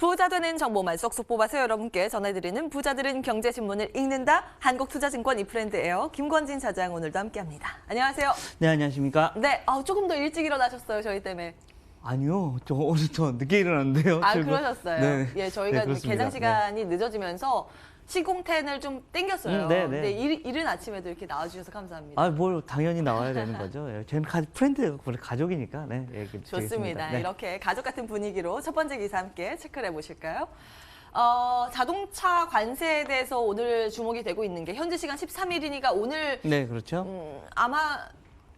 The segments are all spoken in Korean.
부자 되는 정보만 쏙쏙 뽑아서 여러분께 전해드리는 부자들은 경제신문을 읽는다. 한국투자증권 이프렌드에어 김권진 차장 오늘도 함께합니다. 안녕하세요. 네, 안녕하십니까? 네, 조금 더 일찍 일어나셨어요, 저희 때문에. 아니요, 저 오늘 더 늦게 일어났는데요. 그러셨어요. 네. 예, 저희가 네, 개장 시간이 늦어지면서 시공텐을 좀 땡겼어요. 네, 네. 근데 이른 아침에도 이렇게 나와주셔서 감사합니다. 뭘 당연히 나와야 되는 거죠. 예, 저희는 프렌드 가족이니까. 네, 예, 좋습니다. 네. 이렇게 가족 같은 분위기로 첫 번째 기사 함께 체크를 해보실까요? 자동차 관세에 대해서 오늘 주목이 되고 있는 게 현지 시간 13일이니까 오늘 네, 그렇죠. 아마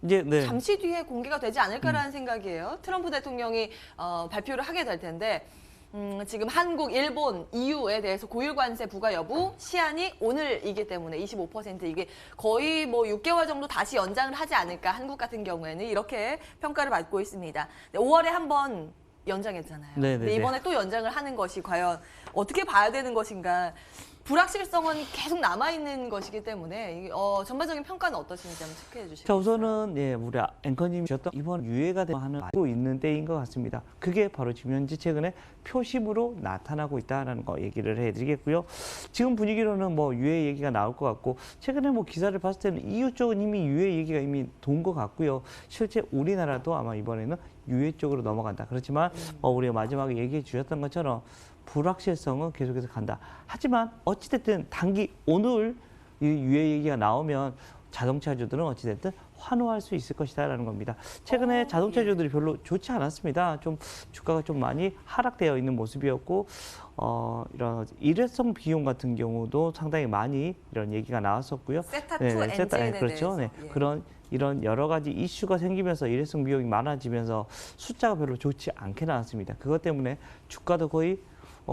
이제 네. 잠시 뒤에 공개가 되지 않을까라는 생각이에요. 트럼프 대통령이 발표를 하게 될 텐데 지금 한국, 일본, EU에 대해서 고율 관세 부과 여부 시한이 오늘이기 때문에 25% 이게 거의 뭐 6개월 정도 다시 연장을 하지 않을까. 한국 같은 경우에는 이렇게 평가를 받고 있습니다. 5월에 한번 연장했잖아요. 근데 이번에 또 연장을 하는 것이 과연 어떻게 봐야 되는 것인가. 불확실성은 계속 남아있는 것이기 때문에 전반적인 평가는 어떠신지 한번 체크해 주시겠어요? 자, 우선은 예, 우리 앵커님이 주셨던 이번 유예가 하는 알고 있는 때인 것 같습니다. 그게 바로 지금 현재 최근에 표심으로 나타나고 있다는 거 얘기를 해드리겠고요. 지금 분위기로는 뭐 유예 얘기가 나올 것 같고 최근에 뭐 기사를 봤을 때는 EU 쪽은 이미 유예 얘기가 이미 돈 것 같고요. 실제 우리나라도 아마 이번에는 유예 쪽으로 넘어간다. 그렇지만 우리가 마지막에 얘기해 주셨던 것처럼 불확실성은 계속해서 간다. 하지만 어찌됐든 단기 오늘 이 유예 얘기가 나오면 자동차주들은 어찌됐든 환호할 수 있을 것이다라는 겁니다. 최근에 자동차주들이 별로 좋지 않았습니다. 좀 주가가 좀 많이 하락되어 있는 모습이었고 이런 일회성 비용 같은 경우도 상당히 많이 이런 얘기가 나왔었고요. 세타2 엔진에 그렇죠. 대해서. 네. 예. 이런 여러 가지 이슈가 생기면서 일회성 비용이 많아지면서 숫자가 별로 좋지 않게 나왔습니다. 그것 때문에 주가도 거의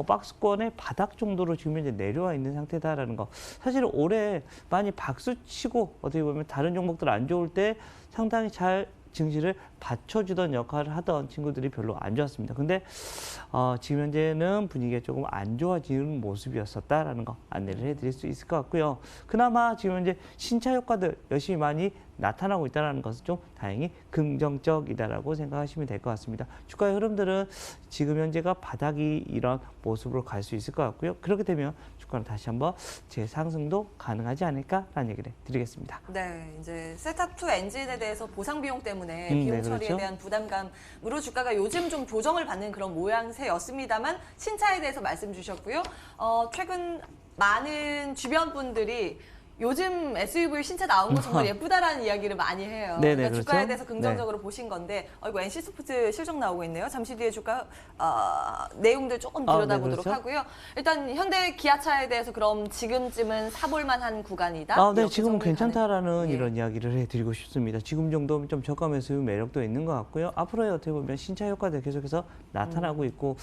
박스권의 바닥 정도로 지금 현재 내려와 있는 상태다라는 거. 사실 올해 많이 박수치고 어떻게 보면 다른 종목들 안 좋을 때 상당히 잘 증시를 받쳐주던 역할을 하던 친구들이 별로 안 좋았습니다. 근데 지금 현재는 분위기가 조금 안 좋아지는 모습이었었다라는 거 안내를 해드릴 수 있을 것 같고요. 그나마 지금 현재 신차 효과들 열심히 많이 나타나고 있다는 것은 좀 다행히 긍정적이다라고 생각하시면 될 것 같습니다. 주가의 흐름들은 지금 현재가 바닥이 이런 모습으로 갈 수 있을 것 같고요. 그렇게 되면 주가는 다시 한번 재상승도 가능하지 않을까라는 얘기를 드리겠습니다. 네, 이제 세타2 엔진에 대해서 보상 비용 때문에 비용 네, 처리에 그렇죠. 대한 부담감으로 주가가 요즘 좀 조정을 받는 그런 모양새였습니다만 신차에 대해서 말씀 주셨고요. 최근 많은 주변 분들이 요즘 SUV 신차 나온 거 정말 예쁘다라는 이야기를 많이 해요. 네네, 그러니까 주가에 그렇죠. 대해서 긍정적으로 보신 건데, 이거 NC소프트 실적 나오고 있네요. 잠시 뒤에 주가 내용들 조금 들여다보도록 네, 그렇죠. 하고요. 일단 현대 기아차에 대해서 그럼 지금쯤은 사볼만한 구간이다. 네, 지금은 괜찮다라는 예. 이런 이야기를 해드리고 싶습니다. 지금 정도면 좀 저가 매수 매력도 있는 것 같고요. 앞으로에 어떻게 보면 신차 효과들 계속해서 나타나고 있고,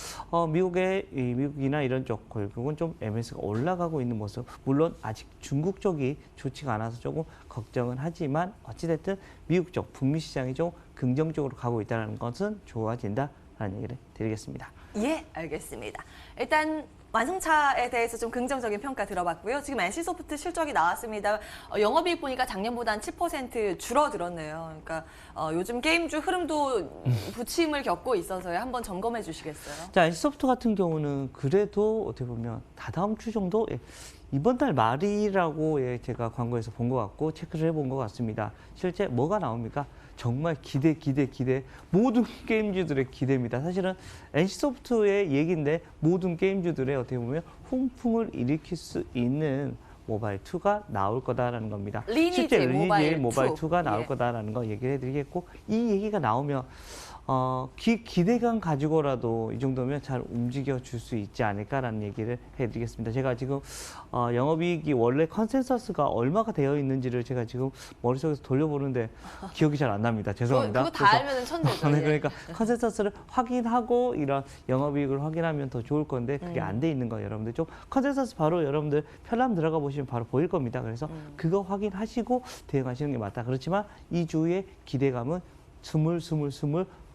미국이나 이런 쪽 결국은 좀 MS가 올라가고 있는 모습. 물론 아직 중국 쪽이 좋지가 않아서 조금 걱정은 하지만 어찌됐든 미국 쪽 북미 시장이 좀 긍정적으로 가고 있다는 것은 좋아진다라는 얘기를 드리겠습니다. 예, 알겠습니다. 일단 완성차에 대해서 좀 긍정적인 평가 들어봤고요. 지금 NC소프트 실적이 나왔습니다. 영업이익 보니까 작년보다 한 7% 줄어들었네요. 그러니까 요즘 게임주 흐름도 부침을 겪고 있어서요. 한번 점검해 주시겠어요? 자, NC소프트 같은 경우는 그래도 어떻게 보면 다다음 주 정도 이번 달 말이라고 제가 광고에서 본 것 같고 체크를 해본 것 같습니다. 실제 뭐가 나옵니까? 정말 기대. 모든 게임주들의 기대입니다. 사실은 NC소프트의 얘기인데 모든 게임주들의 어떻게 보면 훈풍을 일으킬 수 있는 모바일2가 나올 거다라는 겁니다. 실제 리니지 모바일2가 나올 거다라는 거 얘기를 해드리겠고 이 얘기가 나오면 기대감 가지고라도 이 정도면 잘 움직여 줄 수 있지 않을까라는 얘기를 해드리겠습니다. 제가 지금 영업이익이 원래 컨센서스가 얼마가 되어 있는지를 제가 지금 머릿속에서 돌려보는데 기억이 잘 안 납니다. 죄송합니다. 그거 다 알면 천재죠. 네, 그러니까 컨센서스를 확인하고 이런 영업이익을 확인하면 더 좋을 건데 그게 안 돼 있는 거예요. 여러분들 좀 컨센서스 바로 여러분들 편람 들어가 보시면 바로 보일 겁니다. 그래서 그거 확인하시고 대응하시는 게 맞다. 그렇지만 이 주의 기대감은 스물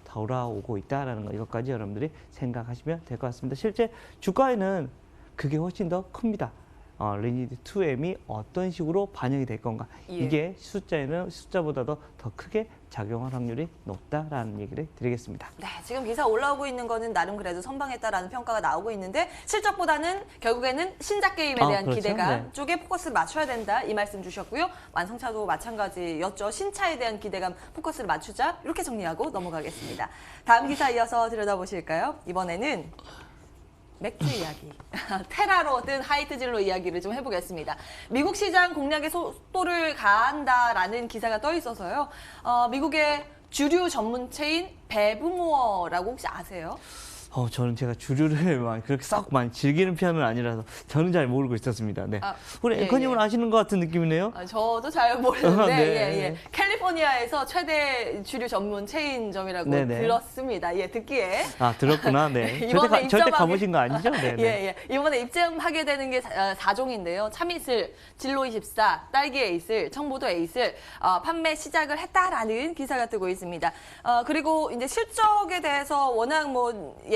돌아오고 있다는 거 이것까지 여러분들이 생각하시면 될 것 같습니다. 실제 주가에는 그게 훨씬 더 큽니다. 리니지 2M이 어떤 식으로 반영이 될 건가. 예. 이게 숫자보다도 더 크게 작용할 확률이 높다라는 얘기를 드리겠습니다. 네, 지금 기사 올라오고 있는 거는 나름 그래도 선방했다라는 평가가 나오고 있는데 실적보다는 결국에는 신작 게임에 대한 그렇죠. 기대감 네. 쪽에 포커스를 맞춰야 된다 이 말씀 주셨고요. 완성차도 마찬가지였죠. 신차에 대한 기대감 포커스를 맞추자 이렇게 정리하고 넘어가겠습니다. 다음 기사 이어서 들여다보실까요? 이번에는 맥주 이야기. 테라로 든 하이트진로 이야기를 좀 해보겠습니다. 미국 시장 공략에 속도를 가한다라는 기사가 떠 있어서요. 미국의 주류 전문 체인 베브모어라고 혹시 아세요? 저는 제가 주류를 그렇게 썩 많이 즐기는 편은 아니라서 저는 잘 모르고 있었습니다. 네. 우리 앵커님은 아시는 것 같은 느낌이네요. 저도 잘 모르는데 네. 예. 캘리포니아에서 최대 주류 전문 체인점이라고 네네. 들었습니다. 예, 듣기에. 들었구나. 네. 이번에 절대 입점하게- 가보신 거 아니죠? 네. 예. 이번에 입점하게 되는 게 4종인데요. 참이슬, 진로24, 딸기 에이슬, 청보도 에이슬 판매 시작을 했다라는 기사가 뜨고 있습니다. 그리고 이제 실적에 대해서 워낙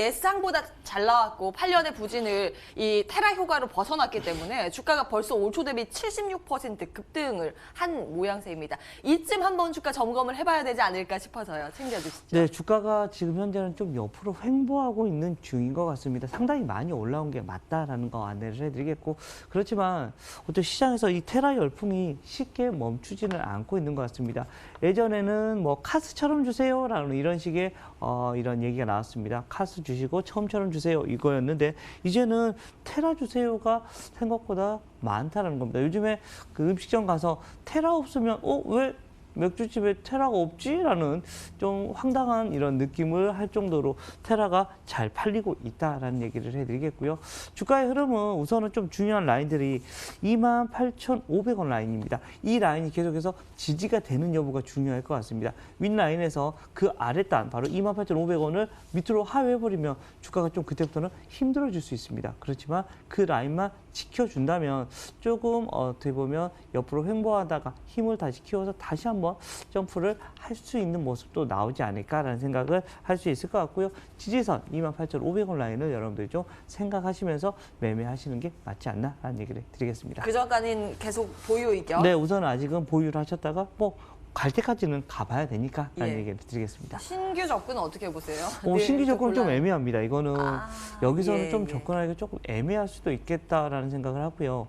예상보다 잘 나왔고 8년의 부진을 이 테라 효과로 벗어났기 때문에 주가가 벌써 올 초 대비 76% 급등을 한 모양새입니다. 이쯤 한번 주가 점검을 해봐야 되지 않을까 싶어서요. 챙겨주시죠. 네, 주가가 지금 현재는 좀 옆으로 횡보하고 있는 중인 것 같습니다. 상당히 많이 올라온 게 맞다라는 거 안내를 해드리겠고, 그렇지만 어떤 시장에서 이 테라 열풍이 쉽게 멈추지는 않고 있는 것 같습니다. 예전에는 카스처럼 주세요라는 이런 식의 이런 얘기가 나왔습니다. 카스 주시고 처음처럼 주세요 이거였는데 이제는 테라 주세요가 생각보다 많다는 겁니다. 요즘에 그 음식점 가서 테라 없으면 왜 맥주집에 테라가 없지라는 좀 황당한 이런 느낌을 할 정도로 테라가 잘 팔리고 있다라는 얘기를 해드리겠고요. 주가의 흐름은 우선은 좀 중요한 라인들이 28,500원 라인입니다. 이 라인이 계속해서 지지가 되는 여부가 중요할 것 같습니다. 윗라인에서 그 아랫단 바로 28,500원을 밑으로 하회해버리면 주가가 좀 그때부터는 힘들어질 수 있습니다. 그렇지만 그 라인만 지켜준다면 조금 어떻게 보면 옆으로 횡보하다가 힘을 다시 키워서 다시 한번 점프를 할 수 있는 모습도 나오지 않을까라는 생각을 할 수 있을 것 같고요. 지지선 28,500원 라인을 여러분들이 좀 생각하시면서 매매하시는 게 맞지 않나라는 얘기를 드리겠습니다. 그전까지는 계속 보유 의견. 네, 우선 아직은 보유를 하셨다가 갈 때까지는 가봐야 되니까 라는 얘기를 드리겠습니다. 신규 접근은 어떻게 보세요? 신규 접근은 좀 곤란- 애매합니다. 이거는 여기서는 좀 예. 접근하기가 조금 애매할 수도 있겠다라는 생각을 하고요.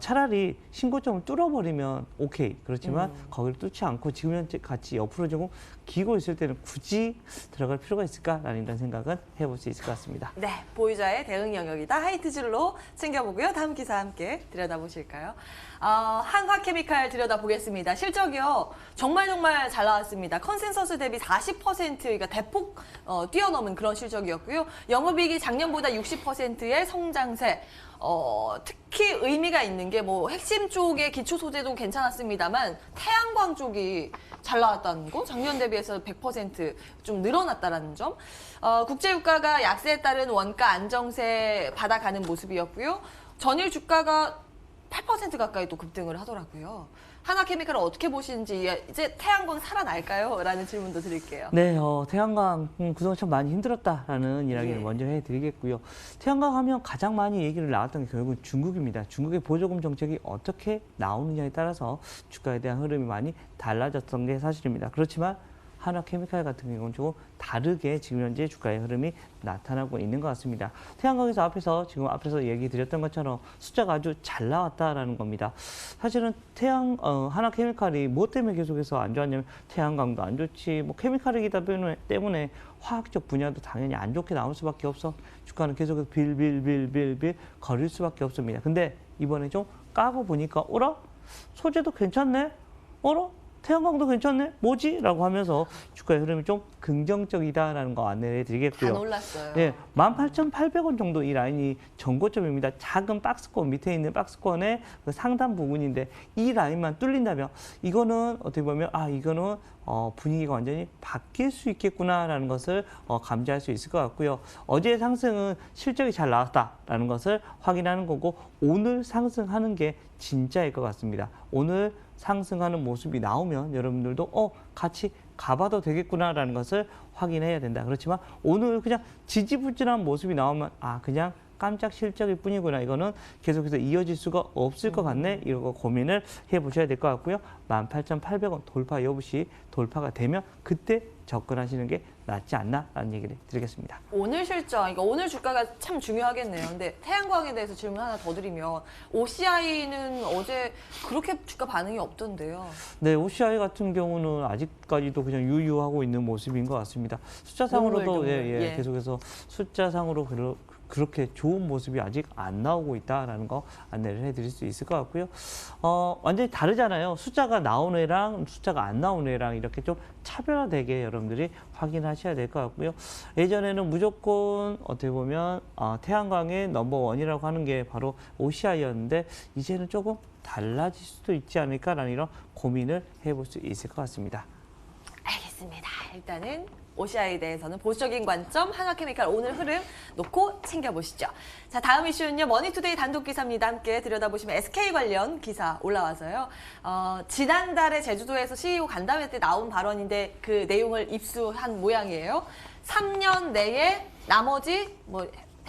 차라리 신고점을 뚫어버리면 오케이. 그렇지만 거기를 뚫지 않고 지금 현재 같이 옆으로 조금 기고 있을 때는 굳이 들어갈 필요가 있을까라는 이런 생각은 해볼 수 있을 것 같습니다. 네, 보유자의 대응 영역이다. 하이트질로 챙겨보고요. 다음 기사 함께 들여다보실까요? 한화케미칼 들여다보겠습니다. 실적이요. 정말 잘 나왔습니다. 컨센서스 대비 40%가 대폭 뛰어넘은 그런 실적이었고요. 영업이익이 작년보다 60%의 성장세. 특히 의미가 있는 게 핵심 쪽의 기초 소재도 괜찮았습니다만 태양광 쪽이 잘 나왔다는 거, 작년 대비해서 100% 늘어났다라는 점. 국제 유가가 약세에 따른 원가 안정세 받아가는 모습이었고요. 전일 주가가 8% 가까이 또 급등을 하더라고요. 한화케미칼을 어떻게 보시는지, 이제 태양광 살아날까요? 라는 질문도 드릴게요. 네, 태양광 그동안 참 많이 힘들었다라는 이야기를 예. 먼저 해드리겠고요. 태양광 하면 가장 많이 얘기를 나왔던 게 결국은 중국입니다. 중국의 보조금 정책이 어떻게 나오느냐에 따라서 주가에 대한 흐름이 많이 달라졌던 게 사실입니다. 그렇지만 한화케미칼 같은 경우는 조금 다르게 지금 현재 주가의 흐름이 나타나고 있는 것 같습니다. 태양광에서 지금 앞에서 얘기 드렸던 것처럼 숫자가 아주 잘 나왔다라는 겁니다. 사실은 한화케미칼이 뭐 때문에 계속해서 안 좋았냐면 태양광도 안 좋지, 케미칼이기 때문에 화학적 분야도 당연히 안 좋게 나올 수밖에 없어. 주가는 계속해서 빌 거릴 수밖에 없습니다. 근데 이번에 좀 까고 보니까 어라? 소재도 괜찮네? 어라? 태양광도 괜찮네? 뭐지? 라고 하면서 주가의 흐름이 좀 긍정적이다라는 거 안내해 드리겠고요. 다 놀랐어요. 네, 18,800원 정도 이 라인이 전고점입니다. 작은 박스권 밑에 있는 박스권의 그 상단 부분인데 이 라인만 뚫린다면 이거는 어떻게 보면 이거는 분위기가 완전히 바뀔 수 있겠구나라는 것을 감지할 수 있을 것 같고요. 어제의 상승은 실적이 잘 나왔다라는 것을 확인하는 거고 오늘 상승하는 게 진짜일 것 같습니다. 오늘 상승하는 모습이 나오면 여러분들도 같이 가봐도 되겠구나라는 것을 확인해야 된다. 그렇지만 오늘 그냥 지지부진한 모습이 나오면 그냥 깜짝 실적일 뿐이구나. 이거는 계속해서 이어질 수가 없을 것 같네. 이거 고민을 해보셔야 될 것 같고요. 18,800원 돌파 여부시 돌파가 되면 그때 접근하시는 게 낫지 않나라는 얘기를 드리겠습니다. 오늘 실적, 그러니까 오늘 주가가 참 중요하겠네요. 근데 태양광에 대해서 질문 하나 더 드리면 OCI는 어제 그렇게 주가 반응이 없던데요. 네, OCI 같은 경우는 아직까지도 그냥 유유하고 있는 모습인 것 같습니다. 숫자상으로도 동물. 예, 예. 계속해서 숫자상으로 그렇게 좋은 모습이 아직 안 나오고 있다라는 거 안내를 해드릴 수 있을 것 같고요. 완전히 다르잖아요. 숫자가 나오는 애랑 숫자가 안 나오는 애랑 이렇게 좀 차별화되게 여러분들이 확인하셔야 될 것 같고요. 예전에는 무조건 어떻게 보면 태양광의 넘버원이라고 하는 게 바로 OCI였는데 이제는 조금 달라질 수도 있지 않을까라는 이런 고민을 해볼 수 있을 것 같습니다. 알겠습니다. 일단은 OCI에 대해서는 보수적인 관점, 한화케미칼 오늘 흐름 놓고 챙겨보시죠. 자, 다음 이슈는요. 머니투데이 단독 기사입니다. 함께 들여다보시면 SK 관련 기사 올라와서요. 지난달에 제주도에서 CEO 간담회 때 나온 발언인데 그 내용을 입수한 모양이에요. 3년 내에 나머지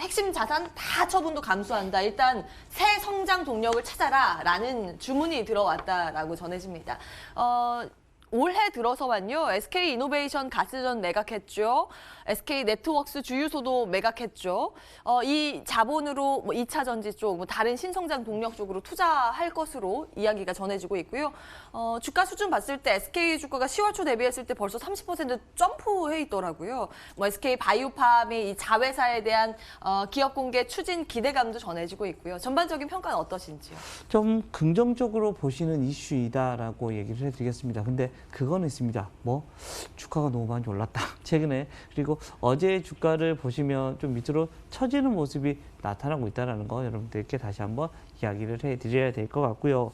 핵심 자산 다 처분도 감수한다. 일단 새 성장 동력을 찾아라라는 주문이 들어왔다라고 전해집니다. 올해 들어서만요, SK 이노베이션 가스전 매각했죠. SK 네트워크스 주유소도 매각했죠. 이 자본으로 2차 전지 쪽, 다른 신성장 동력 쪽으로 투자할 것으로 이야기가 전해지고 있고요. 주가 수준 봤을 때 SK 주가가 10월 초 대비했을 때 벌써 30% 점프해 있더라고요. SK 바이오팜의 이 자회사에 대한 기업 공개 추진 기대감도 전해지고 있고요. 전반적인 평가는 어떠신지요? 좀 긍정적으로 보시는 이슈이다라고 얘기를 해드리겠습니다. 근데 그건 있습니다. 주가가 너무 많이 올랐다. 최근에. 그리고 어제 주가를 보시면 좀 밑으로 처지는 모습이 나타나고 있다는 거 여러분들께 다시 한번 이야기를 해드려야 될 것 같고요.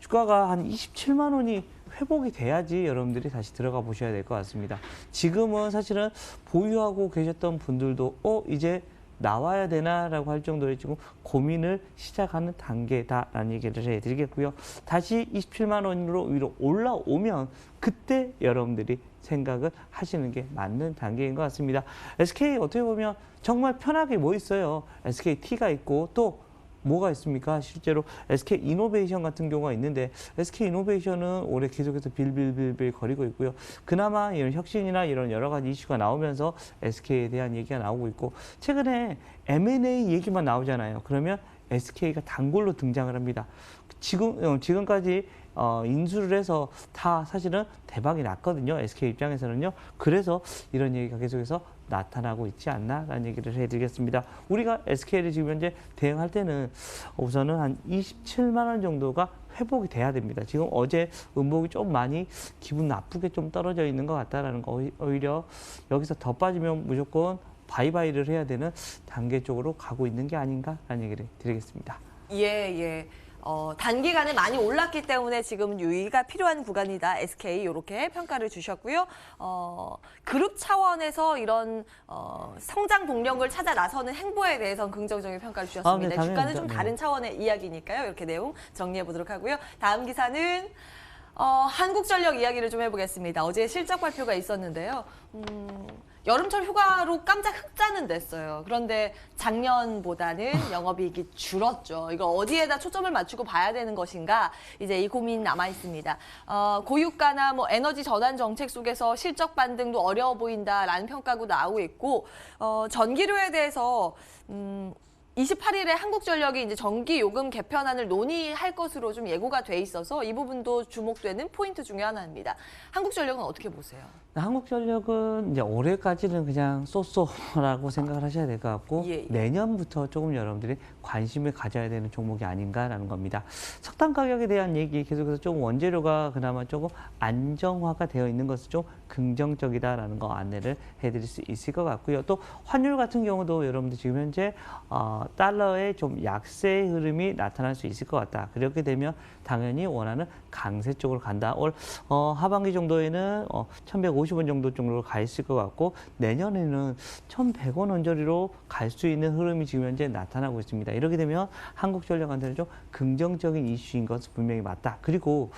주가가 한 27만 원이 회복이 돼야지 여러분들이 다시 들어가 보셔야 될 것 같습니다. 지금은 사실은 보유하고 계셨던 분들도 이제 나와야 되나라고 할 정도로 지금 고민을 시작하는 단계다라는 얘기를 해드리겠고요. 다시 27만 원으로 위로 올라오면 그때 여러분들이 생각을 하시는 게 맞는 단계인 것 같습니다. SK 어떻게 보면 정말 편하게 뭐 있어요. SKT가 있고 또 뭐가 있습니까? 실제로 SK 이노베이션 같은 경우가 있는데 SK 이노베이션은 올해 계속해서 빌빌빌빌 거리고 있고요. 그나마 이런 혁신이나 이런 여러 가지 이슈가 나오면서 SK에 대한 얘기가 나오고 있고 최근에 M&A 얘기만 나오잖아요. 그러면 SK가 단골로 등장을 합니다. 지금까지 인수를 해서 다 사실은 대박이 났거든요. SK 입장에서는요. 그래서 이런 얘기가 계속해서 나타나고 있지 않나라는 얘기를 해드리겠습니다. 우리가 SK를 지금 현재 대응할 때는 우선은 한 27만 원 정도가 회복이 돼야 됩니다. 지금 어제 음봉이 좀 많이 기분 나쁘게 좀 떨어져 있는 것 같다라는 거 오히려 여기서 더 빠지면 무조건 바이바이를 해야 되는 단계 쪽으로 가고 있는 게 아닌가라는 얘기를 드리겠습니다. 예. 단기간에 많이 올랐기 때문에 지금 유의가 필요한 구간이다. SK 이렇게 평가를 주셨고요. 그룹 차원에서 이런 성장 동력을 찾아 나서는 행보에 대해서는 긍정적인 평가를 주셨습니다. 네, 주가는 좀 네. 다른 차원의 이야기니까요. 이렇게 내용 정리해 보도록 하고요. 다음 기사는 한국전력 이야기를 좀 해보겠습니다. 어제 실적 발표가 있었는데요. 여름철 휴가로 깜짝 흑자는 냈어요. 그런데 작년보다는 영업이익이 줄었죠. 이거 어디에다 초점을 맞추고 봐야 되는 것인가? 이제 이 고민 남아 있습니다. 고유가나 에너지 전환 정책 속에서 실적 반등도 어려워 보인다라는 평가도 나오고 있고, 전기료에 대해서 28일에 한국전력이 이제 전기 요금 개편안을 논의할 것으로 좀 예고가 돼 있어서 이 부분도 주목되는 포인트 중에 하나입니다. 한국전력은 어떻게 보세요? 한국전력은 이제 올해까지는 그냥 쏘쏘라고 생각을 하셔야 될 것 같고 예. 내년부터 조금 여러분들이 관심을 가져야 되는 종목이 아닌가라는 겁니다. 석탄 가격에 대한 얘기 계속해서 조금 원재료가 그나마 조금 안정화가 되어 있는 것은 좀 긍정적이다라는 거 안내를 해드릴 수 있을 것 같고요. 또 환율 같은 경우도 여러분들 지금 현재 달러의 좀 약세 흐름이 나타날 수 있을 것 같다. 그렇게 되면 당연히 원하는 강세 쪽으로 간다. 올 하반기 정도에는 1,150원 정도로 가 있을 것 같고 내년에는 1,100원 언저리로 갈 수 있는 흐름이 지금 현재 나타나고 있습니다. 이렇게 되면 한국전력한테는 좀 긍정적인 이슈인 것은 분명히 맞다. 그리고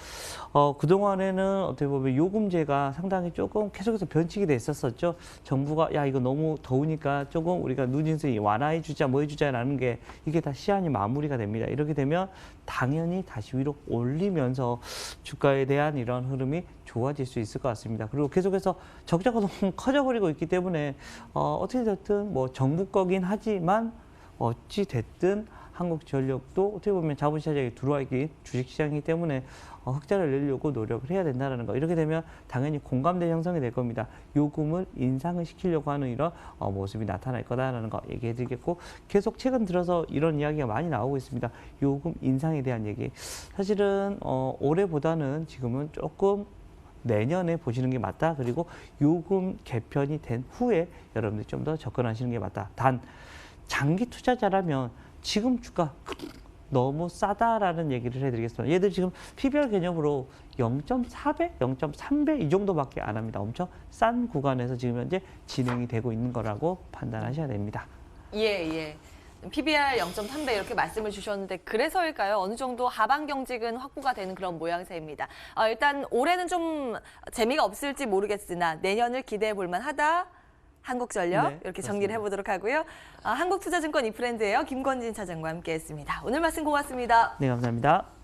그동안에는 어떻게 보면 요금제가 상당히 조금 계속해서 변칙이 돼 있었었죠. 정부가 야 이거 너무 더우니까 조금 우리가 누진세 완화해 주자 뭐 해주자라는 게 이게 다 시한이 마무리가 됩니다. 이렇게 되면 당연히 다시 위로 올리면서 주가에 대한 이런 흐름이 좋아질 수 있을 것 같습니다. 그리고 계속해서 적자가 너무 커져버리고 있기 때문에 어떻게 됐든 뭐 정부 거긴 하지만 어찌 됐든 한국전력도 어떻게 보면 자본시장에 들어와 있긴 주식시장이기 때문에 흑자를 내려고 노력을 해야 된다는 거. 이렇게 되면 당연히 공감대 형성이 될 겁니다. 요금을 인상을 시키려고 하는 이런 모습이 나타날 거다라는 거 얘기해 드리겠고 계속 최근 들어서 이런 이야기가 많이 나오고 있습니다. 요금 인상에 대한 얘기. 사실은 올해보다는 지금은 조금 내년에 보시는 게 맞다. 그리고 요금 개편이 된 후에 여러분들이 좀 더 접근하시는 게 맞다. 단 장기 투자자라면 지금 주가 너무 싸다라는 얘기를 해드리겠습니다. 얘들 지금 PBR 개념으로 0.4배, 0.3배 이 정도밖에 안 합니다. 엄청 싼 구간에서 지금 현재 진행이 되고 있는 거라고 판단하셔야 됩니다. 예. PBR 0.3배 이렇게 말씀을 주셨는데 그래서일까요? 어느 정도 하반 경직은 확보가 되는 그런 모양새입니다. 일단 올해는 좀 재미가 없을지 모르겠으나 내년을 기대해 볼 만하다. 한국전력 네, 이렇게 정리를 해보도록 하고요. 한국투자증권 이프렌드예요. 김건진 차장과 함께했습니다. 오늘 말씀 고맙습니다. 네, 감사합니다.